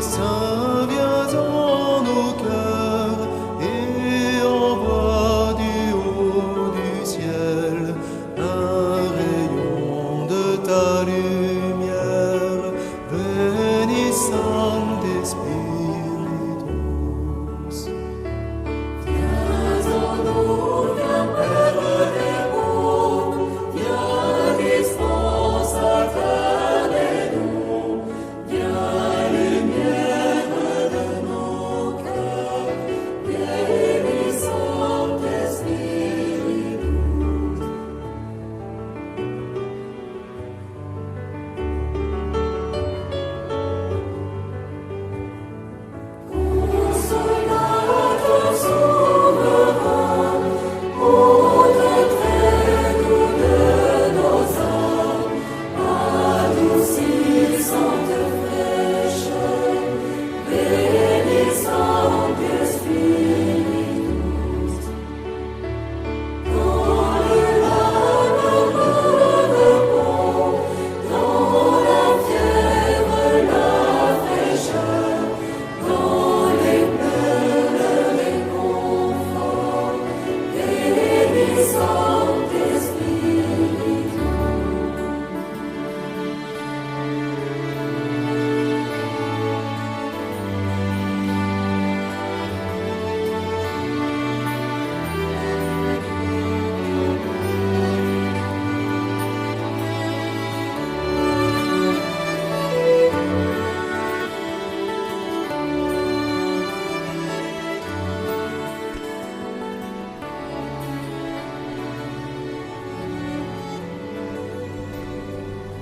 Saint, viens en nos cœurs et envoie du haut du ciel un rayon de ta lumière, veni Sancte Spiritus. Viens en nous, viens Père des mondes, viens dispense éternelle, viens lumière de nos cœurs, veni Sancte Spiritus. Consolateur souverain, ôte trait-nous de nos âmes, adoucissant de fraîcheur, veni Sancte Spiritus. Dans le larme repos, dans la fièvre la fraîcheur, dans les pleurs le réconfort, veni Sancte Spiritus.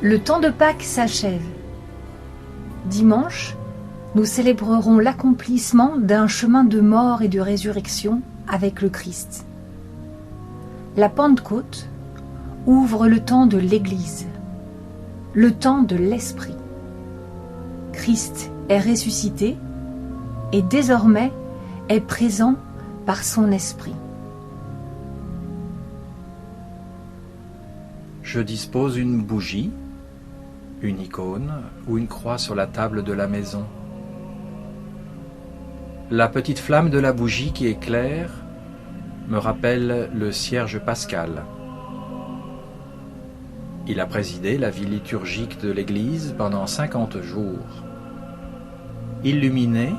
Le temps de Pâques s'achève. Dimanche, nous célébrerons l'accomplissement d'un chemin de mort et de résurrection avec le Christ. La Pentecôte ouvre le temps de l'Église, le temps de l'Esprit. Christ est ressuscité et désormais est présent par son Esprit. Je dispose une bougie, une icône ou une croix sur la table de la maison. La petite flamme de la bougie qui éclaire me rappelle le cierge pascal. Il a présidé la vie liturgique de l'Église pendant 50 jours. Illuminé,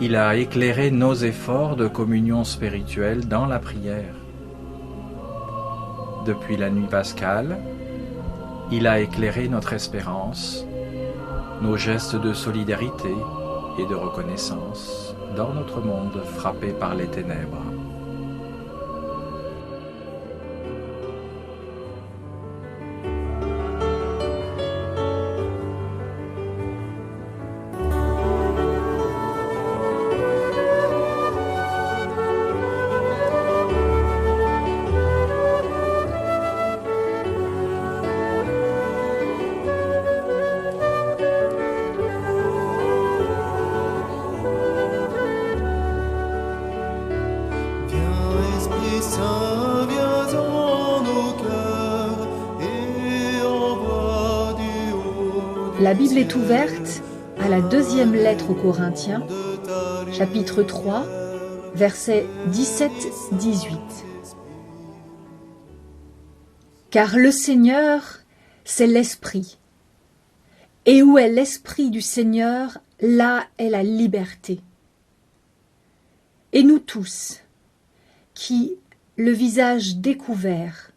il a éclairé nos efforts de communion spirituelle dans la prière. Depuis la nuit pascale, il a éclairé notre espérance, nos gestes de solidarité et de reconnaissance dans notre monde frappé par les ténèbres. Viens Esprit Saint, viens en nos cœurs et envoie du haut La Bible est ouverte à la deuxième lettre aux Corinthiens, de ta chapitre 3, versets 17-18. Car le Seigneur, c'est l'Esprit. Et où est l'Esprit du Seigneur, là est la liberté. Et nous tous, qui, le visage découvert,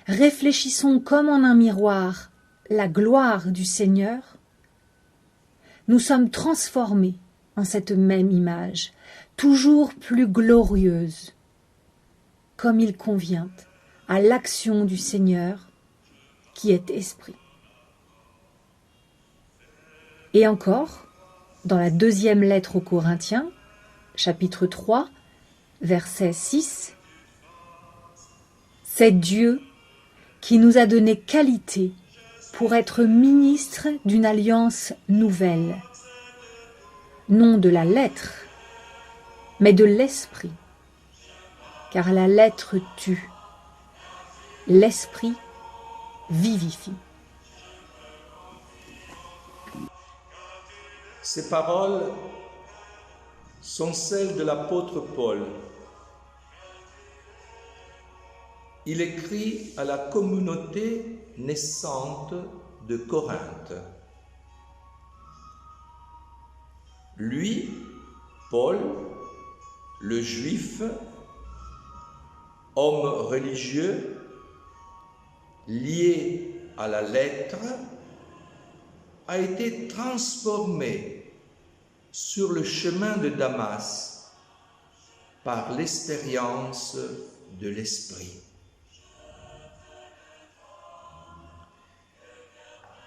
réfléchissons comme en un miroir la gloire du Seigneur, nous sommes transformés en cette même image, toujours plus glorieuse, comme il convient à l'action du Seigneur qui est esprit. Et encore, dans la deuxième lettre aux Corinthiens, chapitre 3, verset 6, c'est Dieu qui nous a donné qualité pour être ministres d'une alliance nouvelle, non de la lettre, mais de l'esprit, car la lettre tue, l'esprit vivifie. Ces paroles sont celles de l'apôtre Paul. Il écrit à la communauté naissante de Corinthe. Lui, Paul, le juif, homme religieux, lié à la lettre, a été transformé sur le chemin de Damas par l'expérience de l'Esprit.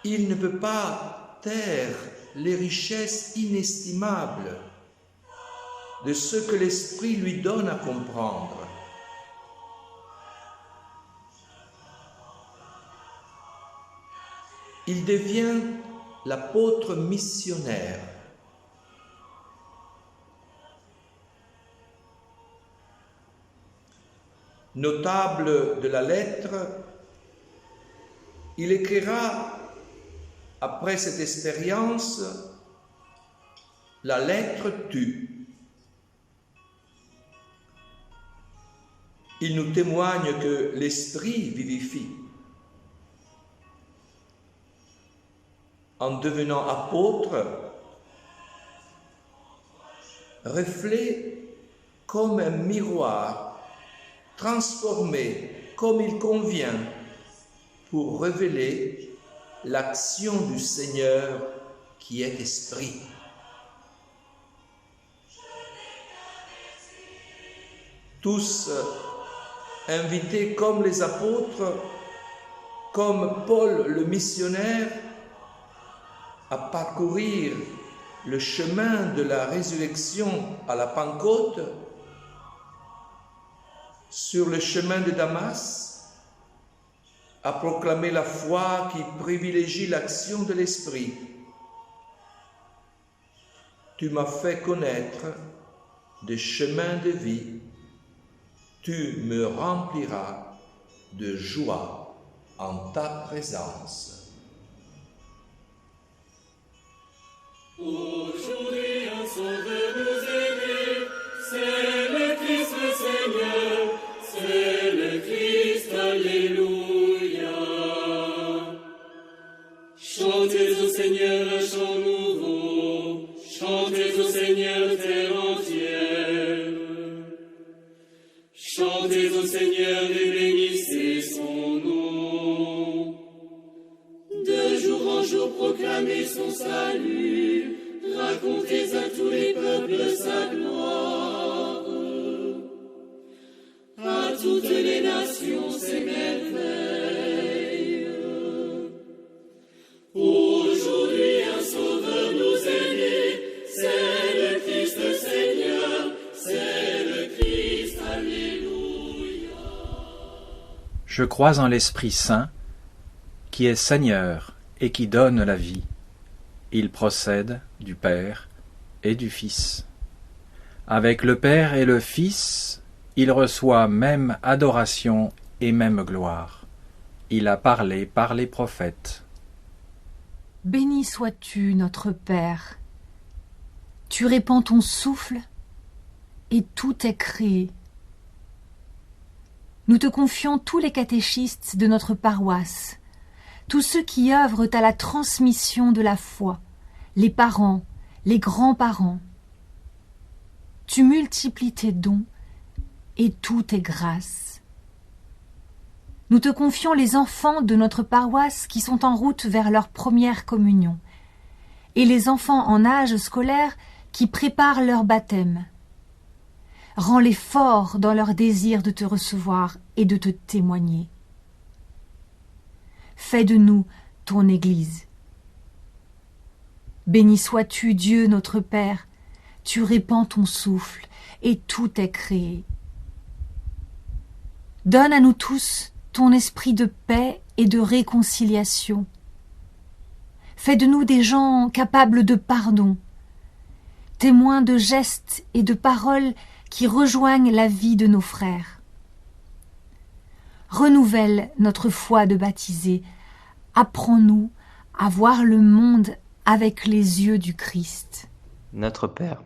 Il ne peut pas taire les richesses inestimables de ce que l'Esprit lui donne à comprendre. Il devient l'apôtre missionnaire. Notable de la lettre, il écrira, après cette expérience, la lettre tue. Il nous témoigne que l'Esprit vivifie. En devenant apôtre, reflet comme un miroir, transformé comme il convient pour révéler l'action du Seigneur qui est Esprit. Tous invités comme les apôtres, comme Paul le missionnaire, à parcourir le chemin de la résurrection à la Pentecôte, sur le chemin de Damas, à proclamer la foi qui privilégie l'action de l'Esprit. Tu m'as fait connaître des chemins de vie, tu me rempliras de joie en ta présence. Aujourd'hui un sauveur nous est né, c'est le Christ le Seigneur, c'est le Christ, alléluia. Chantez au Seigneur un chant nouveau, chantez au Seigneur terre entière. Chantez au Seigneur et bénissez son nom. De jour en jour proclamez son salut, racontez à tous les peuples sa gloire. À toutes les nations ses merveilles. Aujourd'hui un sauveur nous est né, c'est le Christ le Seigneur, c'est le Christ, alléluia. Je crois en l'Esprit Saint, qui est Seigneur et qui donne la vie. Il procède du Père et du Fils. Avec le Père et le Fils, il reçoit même adoration et même gloire. Il a parlé par les prophètes. Béni sois-tu, notre Père. Tu répands ton souffle et tout est créé. Nous te confions tous les catéchistes de notre paroisse, tous ceux qui œuvrent à la transmission de la foi, les parents, les grands-parents. Tu multiplies tes dons et tout est grâce. Nous te confions les enfants de notre paroisse qui sont en route vers leur première communion et les enfants en âge scolaire qui préparent leur baptême. Rends-les forts dans leur désir de te recevoir et de te témoigner. Fais de nous ton Église. Béni sois-tu, Dieu notre Père, tu répands ton souffle et tout est créé. Donne à nous tous ton esprit de paix et de réconciliation. Fais de nous des gens capables de pardon, témoins de gestes et de paroles qui rejoignent la vie de nos frères. Renouvelle notre foi de baptisés. Apprends-nous à voir le monde avec les yeux du Christ. Notre Père,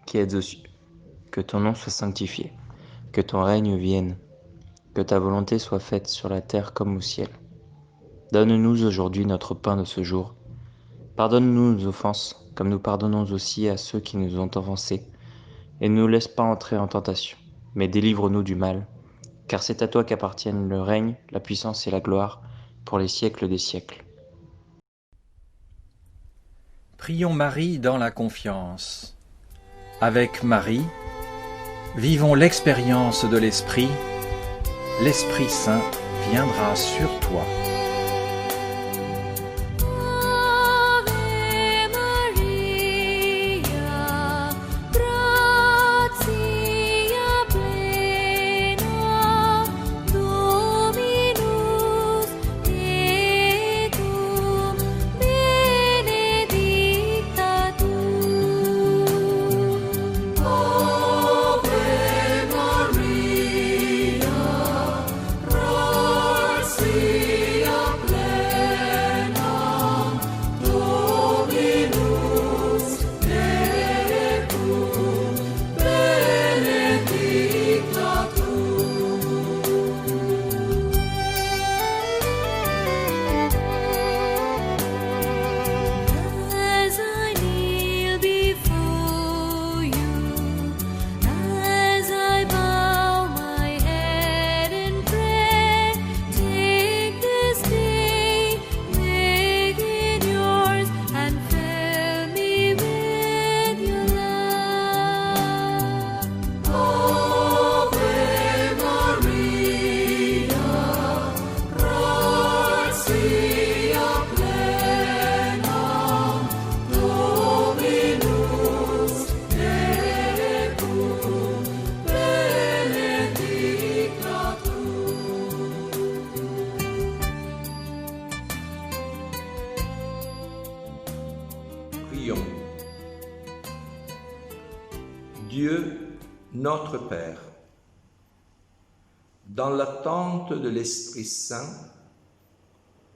qui es aux cieux, que ton nom soit sanctifié, que ton règne vienne, que ta volonté soit faite sur la terre comme au ciel. Donne-nous aujourd'hui notre pain de ce jour. Pardonne-nous nos offenses, comme nous pardonnons aussi à ceux qui nous ont offensés. Et ne nous laisse pas entrer en tentation, mais délivre-nous du mal. Car c'est à toi qu'appartiennent le règne, la puissance et la gloire, pour les siècles des siècles. Prions Marie dans la confiance. Avec Marie, vivons l'expérience de l'Esprit. L'Esprit Saint viendra sur toi. Prions. Dieu, notre Père, dans l'attente de l'Esprit Saint,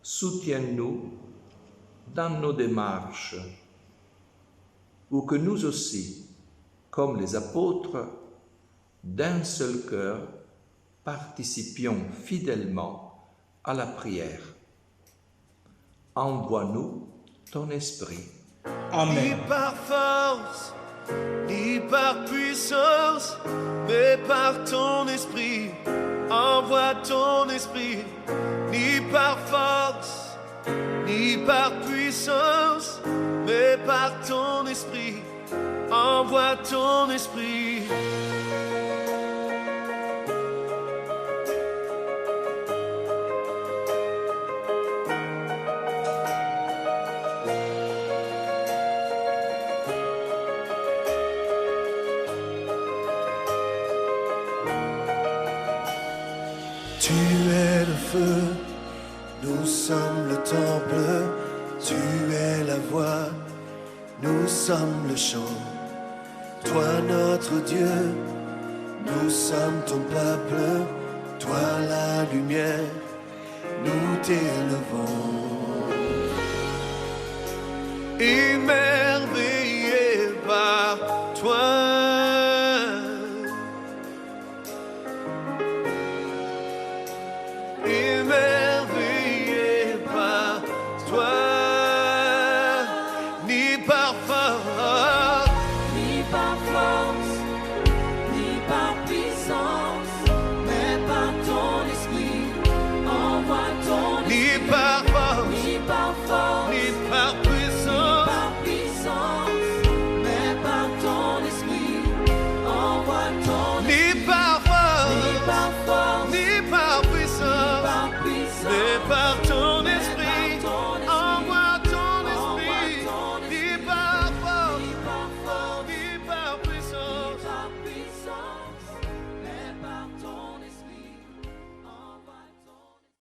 soutiens-nous dans nos démarches, ou que nous aussi, comme les apôtres, d'un seul cœur, participions fidèlement à la prière. Envoie-nous ton Esprit. Ni par force, ni par puissance, mais par ton esprit. Envoie ton esprit. Ni par force, ni par puissance, mais par ton esprit. Envoie ton esprit. Tu es le feu, nous sommes le temple, tu es la voix, nous sommes le chant. Toi notre Dieu, nous sommes ton peuple, toi la lumière, nous t'élevons. Émerveillé par toi. Émerveillé par toi, ni par force.